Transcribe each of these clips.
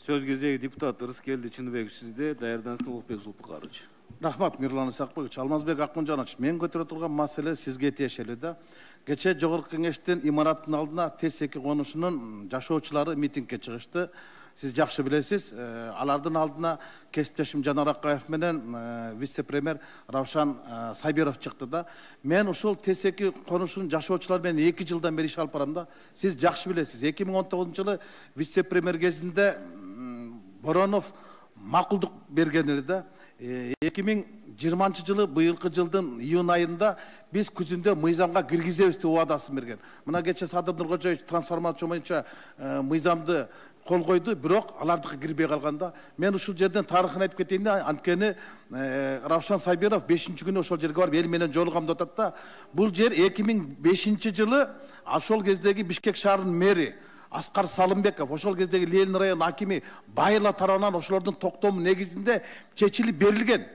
Söz кезегі депутат Рыскелді Чыныбеков сізде, даярдансын Улукбек Зулпукарович. Рахмат, Мирлан Исакбекович. Алмазбек Акмунжанович, мен көтөрө турган маселе сизге тиешелүү да. Кече Жогорку Кеңештин имараттын алдына ТС2 конушунун жашоочулары митингге чыгышты. Сиз жакшы билесиз, алардын алдына кесиптешим Жанар Акаев менен вице-премьер Равшан Сайбиров чыкты да. Мен ушул ТС2 конушунун жашоочулары менен 2 жылдан бери иш алып барам да. Сиз жакшы билесиз, 2019-жылы вице-премьер кезинде Боронов макулдук берген эле да. 2020-жылы быйылкы жылдын июнь айында биз күзүндө мыйзамга киргизебиз деп убадасын берген. Мына кече Садыр Нуркожоевич трансформация боюнча мыйзамды кол койду, бирок алардыкы кирбей калганда. Мен ушул жерден тарыхын айтып кетейин да, анткени Равшан Сайбиров 5-күнү ошол жерге барып эл менен жолугам деп атат да. Бул жер 2005-жылы ошол кездеги Бишкек шаарынын мэри Аскар Салымбеков, ошол кездеги Ленин район акими Байла тарабынан ошолордун токтому негизинде чечилип берилген.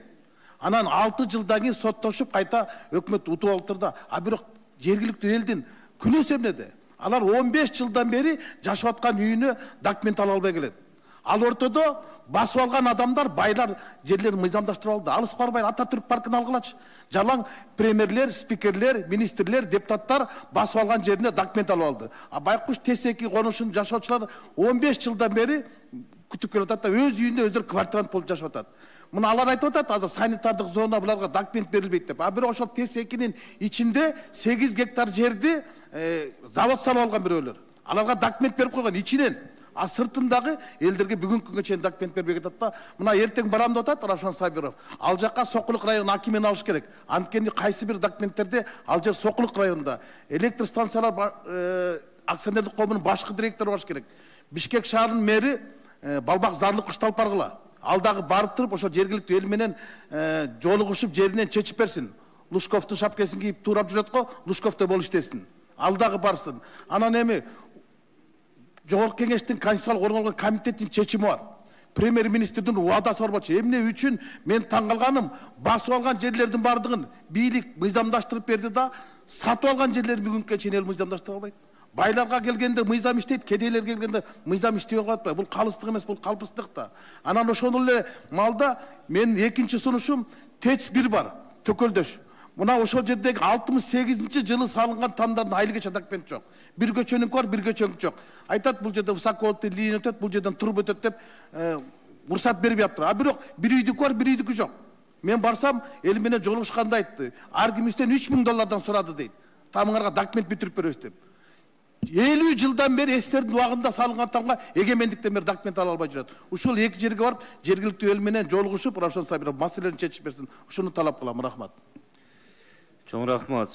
Анан 6 жылдан кийин соттошуп кайта өкмөт утуп алыптыр да. А бирок жергиликтүү элдин күнөөсү эмнеде? Алар 15 жылдан бери жашап аткан үйүнө документ ала албай келет. Ал ортодо басып алган адамдар, байлар жерлерин мыйзамдаштырып алды. Алыс барбай Ататүрк паркын алгылачы. Жалаң премьерлер, спикерлер, министрлер, депутаттар басып алган жерине документ алып алды. А байкуш ТС2 конушунун жашоочулары 15 жылдан бери күтүп келип атат да, өз үйүндө өздөрү квартирант болуп жашап атат. Мына алар айтып атат, азыр санитардык зона буларга документ берилбейт деп. А бирок ошол ТС2-нин ичинде 8 гектар жерди завод салып алган бирөөлөр. Аларга документ берип койгон ичинен. А сыртындагы элдерге бүгүнкү күнгө чейин документ бербей кетет да. Мына эртең барам деп атат Равшан Сайбиров. Ал жакка Сокулук район акимин алыш керек. Анткени кайсы бир документтерде ал жер Сокулук районунда. Электр станциялар акционерлик коомунун башкы директору болуш керек. Бишкек шаарынын мэри Балбак Зарлык Кушталып баргыла. Ал дагы барып туруп ошо жергиликтүү эл менен жолугушуп жеринен чечип берсин. Лушковдун шапкасын кийип туурап жүрөт го, Лушковдо болуп иштесин. Ал дагы барсын. Анан эми Жогорку Кеңештин конституциялык оргонгон комитеттин чечими бар. Премьер-министрдин убадасы бар болчу. Эмне үчүн мен таң калганым, басып алган жерлердин бардыгын бийлик мыйзамдаштырып берди да, сатып алган жерлерин бүгүнкү чейин эл мыйзамдаштыра албайт. Байларга келгенде мыйзам иштейт, кедейлерге келгенде мыйзам иштей албайт. Бул калыстык эмес, бул калпыстык да. Анан ошол эле малда мен экинчи сунушум ТЭЦ-1 бар, Төкөлдөш. Мына ошол жердеги 68-жылы салынган тамдардын айлыгача документ жок. Бир көчөнүнкү бар, бир көчөнүнкү жок. Айтат, бул жерде высоковольтный линия өтөт, бул жерден туруп өтөт деп уруксат бербей аптыр. А бирок бир үйдүкү бар, бир үйдүкү жок. Мен барсам, эл менен жолугушканда айтты. Ар ким үстөн $3000 сурады дейт. Тамыңарга документ бүтүрүп беребиз деп. 50 жылдан бери СССРдин убагында салынган тамга эгемендиктен бери документ ала албай жүрөт. Ушул эки жерге барып, жергиликтүү эл менен жолугушуп, Равшан Сайбиров маселени чечип берсин. Ушуну талап кылам. Рахмат. Чоң рахмат.